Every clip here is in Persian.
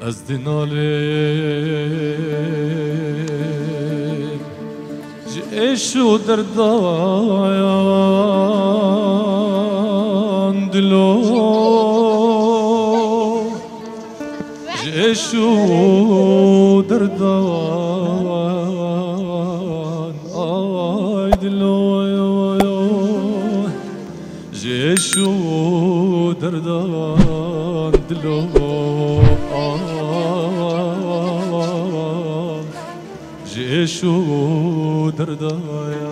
از دینالێ جێش و دەردایان دلۆ جێش و دەردایان ئای دلۆ جێش و دەردایان دلۆ جێش و دەردایە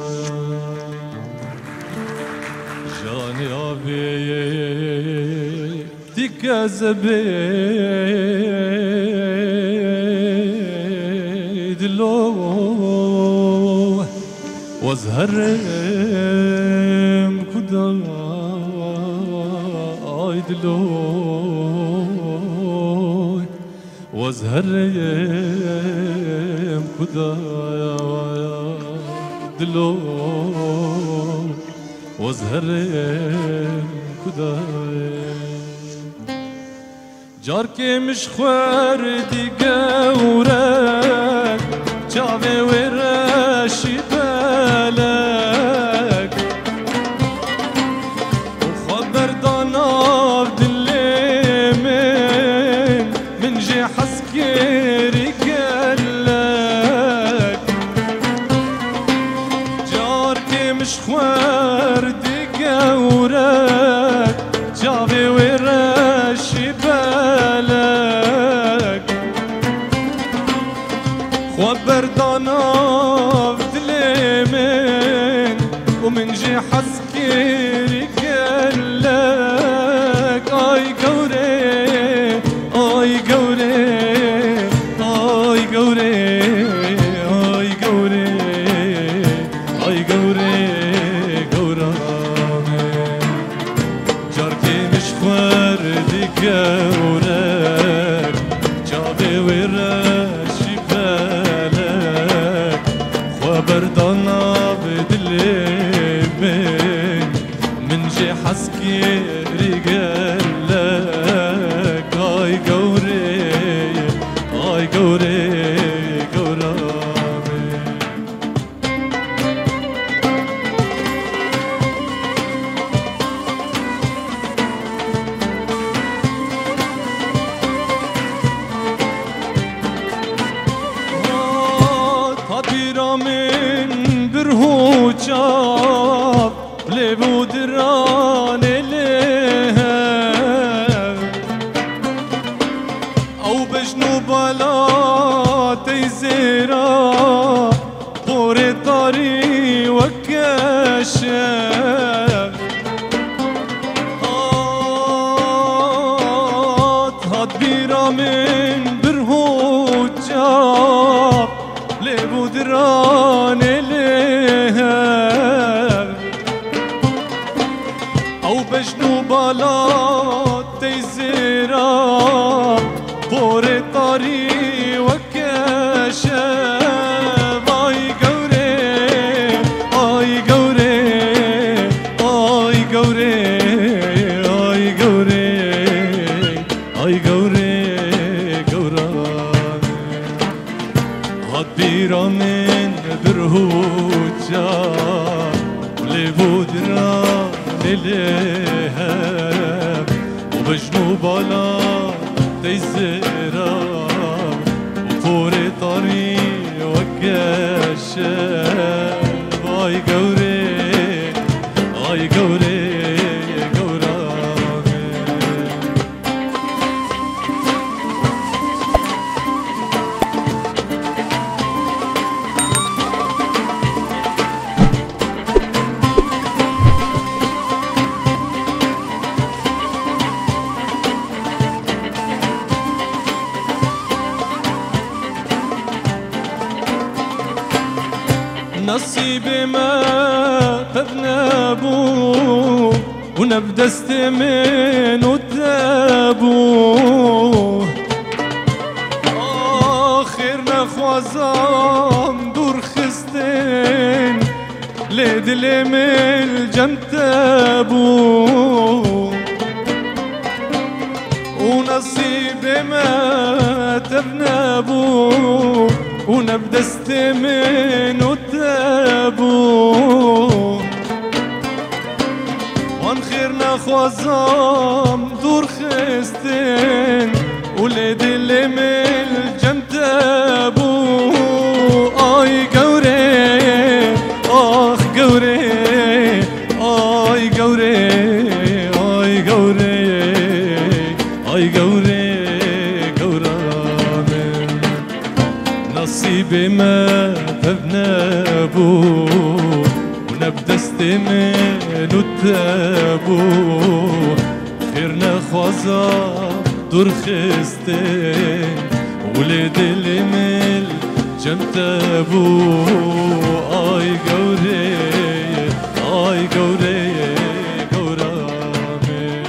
ژانی ئاوێ دیکە زەبێ دلۆ وەز هەرێم کودا ئای دلۆ وەز هەرێم کودایا دلۆ وەز هەرێم کودایا جارکێ مش خوێردی گەورەک چاوێ وێرەشی بەلەک خوا بەرداناو دلێ من جێ حەسکێری گەلەک جارکێ مش خوێردی گەورەک چاوێ وێرەشی بەلەک خوا بەرداناو دلێ من و من جێ حەسکێری گەلەک ئای گەورێ ئای گەورێ ئای گەورێ ئای گەورێ ئای گەورێ گەورامێ جارکێ مش خوێردی گەورەک چاوێ وێرەشی بەلەک خوا بەرداناو دلێ من جێ حەسکێری گەلەک ئای گەورێ ئای گەورێ گەورامێ تا بیرا من برهوچاو لێبوو درانێ لێ ئەو بەژن و بالاتەی زێرا پۆرێ تاری وەک کەشەر هات بیرا من برهوچاو لێبوو درانێ لێ ئەو بەژن و بالاتەی زێرا پۆرێ تاری وەک کەشەر ئای گەورێ ئای گەورێ ئای گەورێ ئای گەورێ ئای گەورێ گەورامێ هات بیرا من برهوچا لێبوو درانێ لێ و بەژن و بالاتەی زێرا و پۆرێ تاری وەک کەشەر ئای گەورێ ئای گەورێ گەورامێ نصيبي ما تبنابو ونبدست من وتابو آخر نخوازم دور خستين لدلي من الجمتابو ونصيبي ما تبنابو ونبدست من وتابو وان خيرنا خوازام دور خستين ولاد اللي من الجنتابو اي قوري اخ قوري اي قوري اي قوري اي قوري قورامن نصيبي ما فبنابو ونبدست من وتابو خيرنا خوازام دور خستين ولاد المل جمتابو اي قوري اي قوري قورامي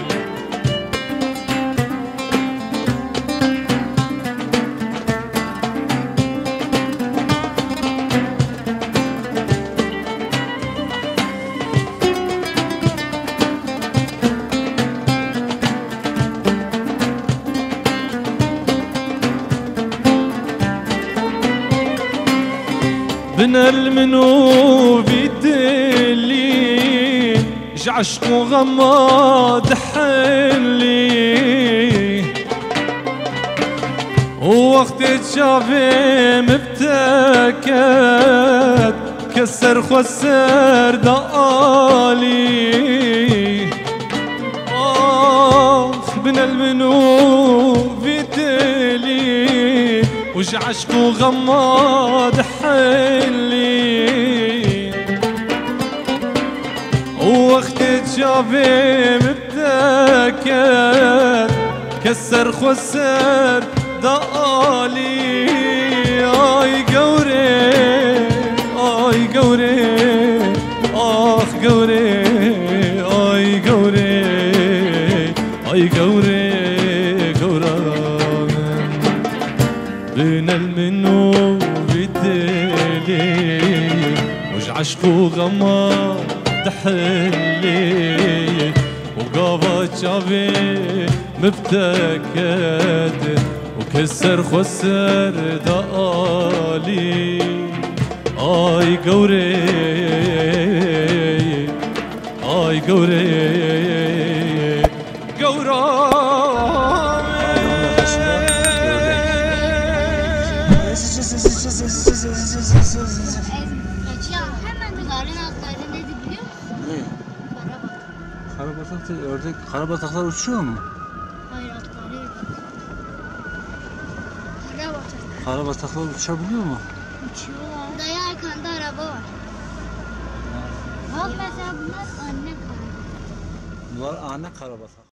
بن المنو بيدلي جعشق وغمض حلي ووقت تشافي مبتكت كسر خسر دقالي اخ بن المنو بيدلي وجعشق وغمض حلي ووقت تشافي مبتكر كسر خسر دقالي اي قوري اي قوري اخ قوري اي قوري اي قوري قورامن بين المنو بدلي وجعشق وغمض حلي وقابا شافي مبتكت وكسر خسر دقالي اي قوري اي قوري قورامي Hemen de garın altlarında ne biliyor musun? Ne? Karabatak. Karabatak'ta ördek, karabataklar uçuyor mu? Hayır atları yok. Karabatak. Karabataklar uçabiliyor mu? Uçuyorlar. Dayı arkanda araba var. Bak mesela bunlar anne karabatak. Bunlar anne karabatak.